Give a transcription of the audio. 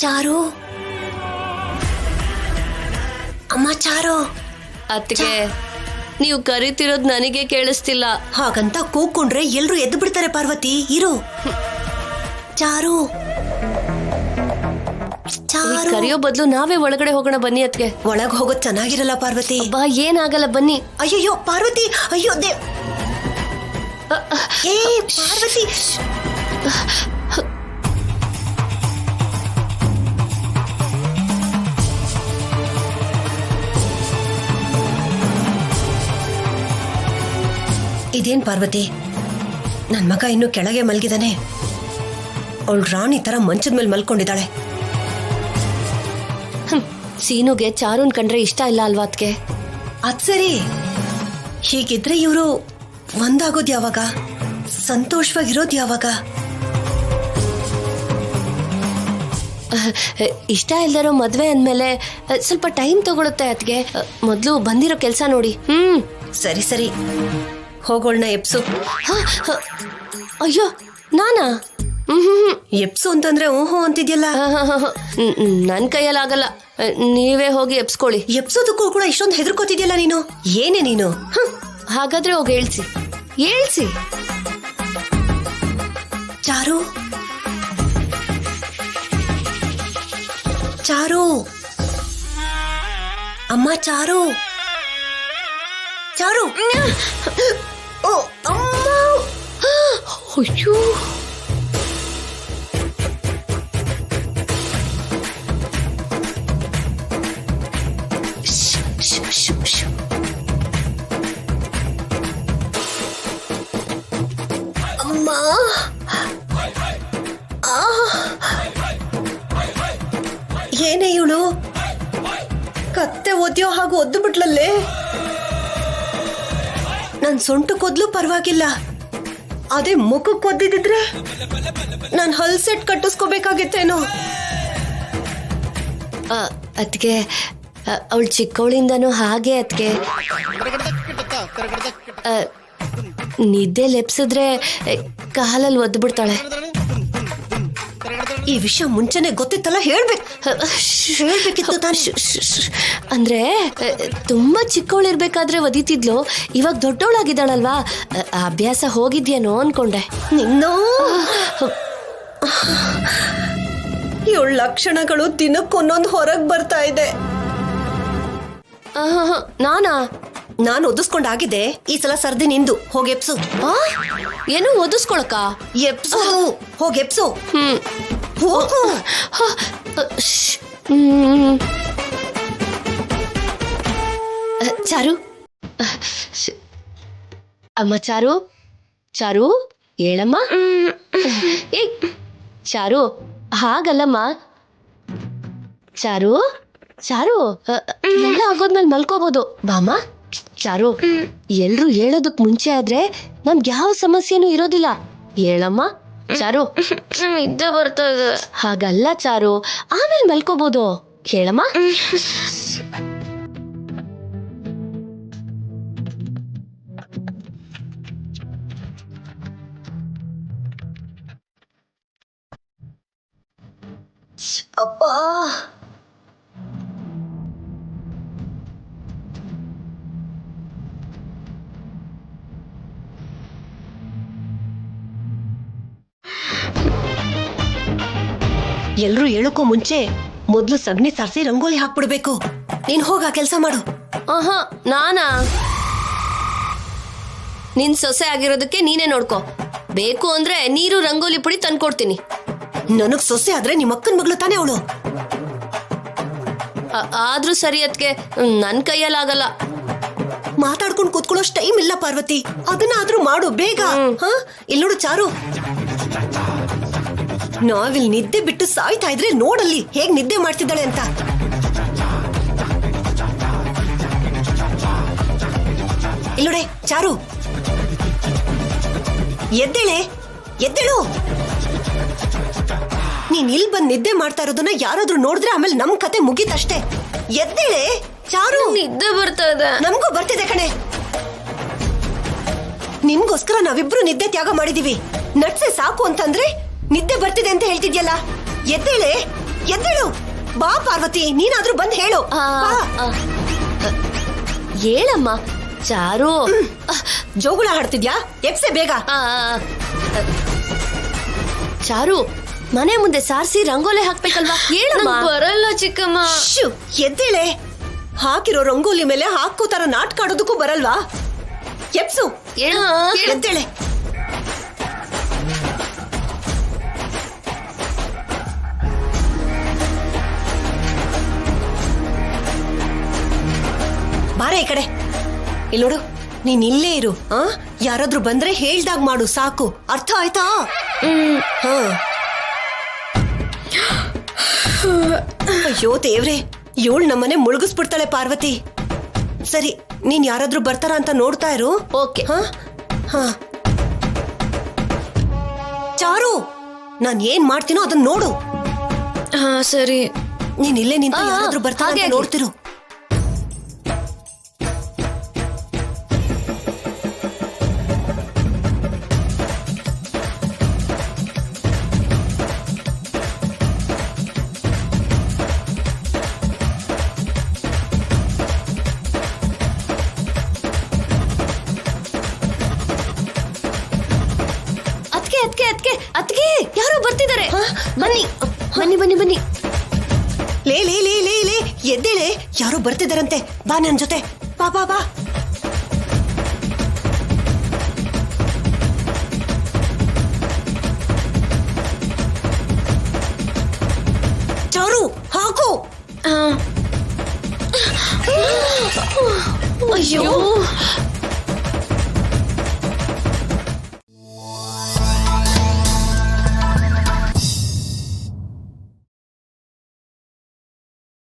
ಚಾರು, ಅಮ್ಮ ಚಾರು. ಅದಕ್ಕೆ ನೀವು ಕರಿತಿರೋದು ನನಗೆ ಕೇಳಿಸ್ತಿಲ್ಲ. ಹಾಗಂತ ಕೂಕೊಂಡ್ರೆ ಎಲ್ರು ಎದ್ದು ಬಿಡ್ತಾರೆ ಪಾರ್ವತಿ. ಇರು. ಚಾರು, ಚಾರು. ಕರಿಯೋ ಬದಲು ನಾವೇ ಒಳಗಡೆ ಹೋಗೋಣ ಬನ್ನಿ. ಅದಕ್ಕೆ ಒಳಗ್ ಹೋಗೋದ್ ಚೆನ್ನಾಗಿರಲ್ಲ ಪಾರ್ವತಿ. ಬಾ, ಏನಾಗಲ್ಲ ಬನ್ನಿ. ಅಯ್ಯಯ್ಯೋ ಪಾರ್ವತಿ, ಅಯ್ಯೋ ಏ ಪಾರ್ವತಿ. ಇದೇನ್ ಪಾರ್ವತಿ, ನನ್ ಮಗ ಇನ್ನು ಕೆಳಗೆ ಮಲ್ಗಿದಾನೆ. ಅವಳು ರಾಣಿ ತರ ಮಂಚದ ಮೇಲೆ ಮಲ್ಕೊಂಡಿದ್ದಾಳೆ. ಸೀನುಗೆ ಚಾರುನ್ ಕಂಡ್ರೆ ಇಷ್ಟ ಇಲ್ಲ ಅಲ್ವಾ ಅದಕ್ಕೆ? ಅದ್ ಸರಿ, ಹೀಗಿದ್ರೆ ಇವರು ಒಂದಾಗೋದ್ ಯಾವಾಗ, ಸಂತೋಷವಾಗಿರೋದ್ ಯಾವಾಗ? ಇಷ್ಟ ಇಲ್ದಾರೋ ಮದ್ವೆ ಅಂದ್ಮೇಲೆ ಸ್ವಲ್ಪ ಟೈಮ್ ತಗೊಳುತ್ತೆ ಅದಕ್ಕೆ. ಮೊದ್ಲು ಬಂದಿರೋ ಕೆಲ್ಸ ನೋಡಿ. ಸರಿ ಸರಿ, ಹೋಗೋಳ್ನ ಎಪ್ಸು. ಅಯ್ಯೋ ನಾನಾ? ಎಪ್ಸು ಅಂತಂದ್ರೆ ಓಹೋ ಅಂತಿದ್ಯಲ್ಲ. ನನ್ ಕೈಯಲ್ಲಿ ಆಗಲ್ಲ, ನೀವೇ ಹೋಗಿ ಎಪ್ಸ್ಕೊಳ್ಳಿ. ಎಪ್ಸೋದಕ್ಕೂ ಕೂಡ ಇಷ್ಟೊಂದು ಹೆದರ್ಕೋತಿದ್ಯಲ್ಲ ನೀನು. ಏನೇ ನೀನು? ಹಾಗಾದ್ರೆ ಹೋಗಿ ಹೇಳ್ಸಿ ಹೇಳ್ಸಿ. ಚಾರು, ಚಾರು, ಅಮ್ಮ ಚಾರು, ಚಾರು. ಓ ಅಮ್ಮ, ಅಯ್ಯೋ ಅಮ್ಮ. ಏನೇ ಇವಳು ಕತ್ತೆ ಒದ್ಯೋ ಹಾಗೂ ಒದ್ದು ಬಿಟ್ಲಲ್ಲೇ. ನನ್ ಸೊಂಟು ಕೊದ್ಲು ಪರವಾಗಿಲ್ಲ, ಅದೇ ಮುಖಕ್ಕೆ ಒದ್ದಿದ್ರೆ ನಾನ್ ಹಲ್ ಸೆಟ್ ಕಟ್ಟಿಸ್ಕೋಬೇಕಾಗಿತ್ತೇನೋ. ಅದಕ್ಕೆ ಅವಳು ಚಿಕ್ಕವಳಿಂದನೂ ಹಾಗೆ. ಅದಕ್ಕೆ ನಿದ್ದೆ ಲೆಪ್ಸಿದ್ರೆ ಕಾಲಲ್ಲಿ ಒದ್ದು ಬಿಡ್ತಾಳೆ. ಈ ವಿಷಯ ಮುಂಚೆನೆ ಗೊತ್ತಿತ್ತಲ್ಲ, ಹೇಳ್ಬೇಕಿತ್ತು ತಾನೆ. ಅಂದ್ರೆ ತುಂಬಾ ಚಿಕ್ಕವಳಿರ್ಬೇಕಾದ್ರೆ ಒದಿತಿದ್ಲು, ಇವಾಗ ದೊಡ್ಡವಳಾಗಿದ್ದಾಳಲ್ವಾ, ಅಭ್ಯಾಸ ಹೋಗಿದ್ಯೇನೋ ಅನ್ಕೊಂಡೆ. ನಿನ್ನೋ ಇವಳ ಲಕ್ಷಣಗಳು ದಿನಕ್ಕೊಂದೊಂದು ಹೊರಗ್ ಬರ್ತಾ ಇದೆ. ನಾನು ಒದಿಸ್ಕೊಂಡಾಗಿದೆ. ಈ ಸಲ ಸರ್ದಿ ನಿಂದು. ಹೋಗಿ ಎಪ್ಸು. ಏನು ಒದಿಸ್ಕೊಳಕ? ಎಪ್ಸು, ಹೋಗಿ ಎಪ್ಸು. ಹೋಗು. ಚಾರು, ಅಮ್ಮ ಚಾರು, ಚಾರು ಹೇಳಮ್ಮ. ಏ ಚಾರು, ಹಾಗಲ್ಲಮ್ಮ. ಚಾರು, ಚಾರು ಎಲ್ಲ ಆಗೋದ್ಮೇಲೆ ಮಲ್ಕೋಬಹುದು ಬಾಮ್ಮ. ಚಾರು, ಎಲ್ರು ಹೇಳೋದಕ್ ಮುಂಚೆ ಆದ್ರೆ ನಮ್ಗೆ ಯಾವ ಸಮಸ್ಯೆನೂ ಇರೋದಿಲ್ಲ. ಹೇಳಮ್ಮ ಚಾರು. ನಿದ್ದೆ ಬರ್ತಾ ಇದೆ. ಹಾಗಲ್ಲ ಚಾರು, ಆಮೇಲೆ ಮಲ್ಕೋಬಹುದು. ಹೇಳಮ್ಮ. ಅಪ್ಪ, ಎಲ್ರು ಹೇಳಕ್ಕೂ ಮುಂಚೆ ಮೊದ್ಲು ಸಗಣಿ ಸಾರಿಸಿ ರಂಗೋಲಿ ಹಾಕ್ಬಿಡ್ಬೇಕು. ನೀನ್ ಹೋಗ ಕೆಲಸ ಮಾಡು. ನಾನಾ? ನಿನ್ ಸೊಸೆ ಆಗಿರೋದಕ್ಕೆ ನೀನೇ ನೋಡ್ಕೋ. ಬೇಕು ಅಂದ್ರೆ ನೀರು ರಂಗೋಲಿ ಪುಡಿ ತಂದ್ಕೊಡ್ತೀನಿ. ನನಗ್ ಸೊಸೆ ಆದ್ರೆ ನಿಮ್ಮ ಅಕ್ಕನ ಮಗಳು ತಾನೇ ಅವಳು. ಆದ್ರೂ ಸರಿ, ಅದಕ್ಕೆ ನನ್ ಕೈಯಲ್ಲಾಗಲ್ಲ. ಮಾತಾಡ್ಕೊಂಡು ಕೂತ್ಕೊಳ್ಳೋಷ್ಟು ಟೈಮ್ ಇಲ್ಲ ಪಾರ್ವತಿ. ಅದನ್ನಾದ್ರೂ ಮಾಡು ಬೇಗ. ಇಲ್ಲಿ ನೋಡು ಚಾರು, ನಾವಿಲ್ ನಿದ್ದೆ ಬಿಟ್ಟು ಸಾಯ್ತಾ ಇದ್ರೆ ನೋಡಲ್ಲಿ ಹೇಗ್ ನಿದ್ದೆ ಮಾಡ್ತಿದ್ದಾಳೆ ಅಂತ. ಇಲ್ಲೋಡೆ ಚಾರು, ಎದ್ದೇಳೆ, ಎದ್ದೇಳು. ನೀನ್ ಇಲ್ಲಿ ಬಂದ್ ನಿದ್ದೆ ಮಾಡ್ತಾ ಇರೋದನ್ನ ಯಾರಾದ್ರೂ ನೋಡಿದ್ರೆ ಆಮೇಲೆ ನಮ್ ಕತೆ ಮುಗೀತಷ್ಟೇ. ಎದ್ದೇಳೆ ಚಾರು. ನಿದ್ದೆ ಬರ್ತಾ ಇದೆ. ನಮಗೂ ಬರ್ತಿದೆ ಕಣೆ. ನಿನ್ಗೋಸ್ಕರ ನಾವಿಬ್ರು ನಿದ್ದೆ ತ್ಯಾಗ ಮಾಡಿದೀವಿ. ನಡ್ಸೆ ಸಾಕು ಅಂತಂದ್ರೆ ನಿದ್ದೆ ಬರ್ತಿದೆ ಅಂತ ಹೇಳ್ತಿದ್ಯಲ್ಲ. ಎದ್ದೇಳೆ, ಎದ್ದೇಳು. ಬಾ ಪಾರ್ವತಿ, ನೀನಾದ್ರೂ ಬಂದ್ ಹೇಳು. ಬಾ. ಹೇಳಮ್ಮ ಚಾರು. ಜೋಗುಳ ಹಾಡ್ತಿದ್ಯಾ? ಎಪ್ಸೆ ಬೇಗ. ಚಾರು, ಮನೆ ಮುಂದೆ ಸಾರಿಸಿ ರಂಗೋಲಿ ಹಾಕ್ಬೇಕಲ್ವಾ? ಹೇಳಮ್ಮ. ಬರಲ್ಲ ಚಿಕ್ಕಮ್ಮ. ಶ್ಯೂ, ಎದ್ದೇಳೆ. ಹಾಕಿರೋ ರಂಗೋಲಿ ಮೇಲೆ ಹಾಕೋತರ ನಾಟಕ ಆಡೋದಕ್ಕೂ ಬರಲ್ವಾ? ಎಪ್ಸು, ಎದ್ದೇಳೆ. ಬಾರೆ ಈ ಕಡೆ. ಇಲ್ಲಿ ನೋಡು, ನೀನ್ ಇಲ್ಲೇ ಇರು. ಯಾರಾದ್ರೂ ಬಂದ್ರೆ ಹೇಳ್ದಾಗ ಮಾಡು, ಸಾಕು. ಅರ್ಥ ಆಯ್ತಾ? ಹ. ಅಯ್ಯೋ ದೇವ್ರೆ, ಇವಳು ನಮ್ಮನೆ ಮುಳುಗಿಸ್ಬಿಡ್ತಾಳೆ ಪಾರ್ವತಿ. ಸರಿ, ನೀನ್ ಯಾರಾದ್ರೂ ಬರ್ತಾರ ಅಂತ ನೋಡ್ತಾ ಇರು. ಓಕೆ. ಚಾರು, ನಾನ್ ಏನ್ ಮಾಡ್ತೀನೋ ಅದನ್ನ ನೋಡು. ಹಾ ಸರಿ. ನೀನ್ ಇಲ್ಲೇ ನಿಂತು ಯಾರಾದ್ರೂ ಬರ್ತಾರ ಅಂತ ನೋಡ್ತಿರು. ಅದ್ಕೆ ಯಾರೋ ಬರ್ತಿದ್ದಾರೆ. ಬನ್ನಿ ಬನ್ನಿ ಬನ್ನಿ ಬನ್ನಿ. ಲೇ ಲೇ ಲೇ ಲೇ ಲೇ ಎದ್ದೇಳೆ, ಯಾರೋ ಬರ್ತಿದಾರಂತೆ. ಬಾ ನನ್ ಜೊತೆ. ಬಾ ಬಾ ಬಾ. ಚಾರು, ಹಾಕು. ಅಯ್ಯೋ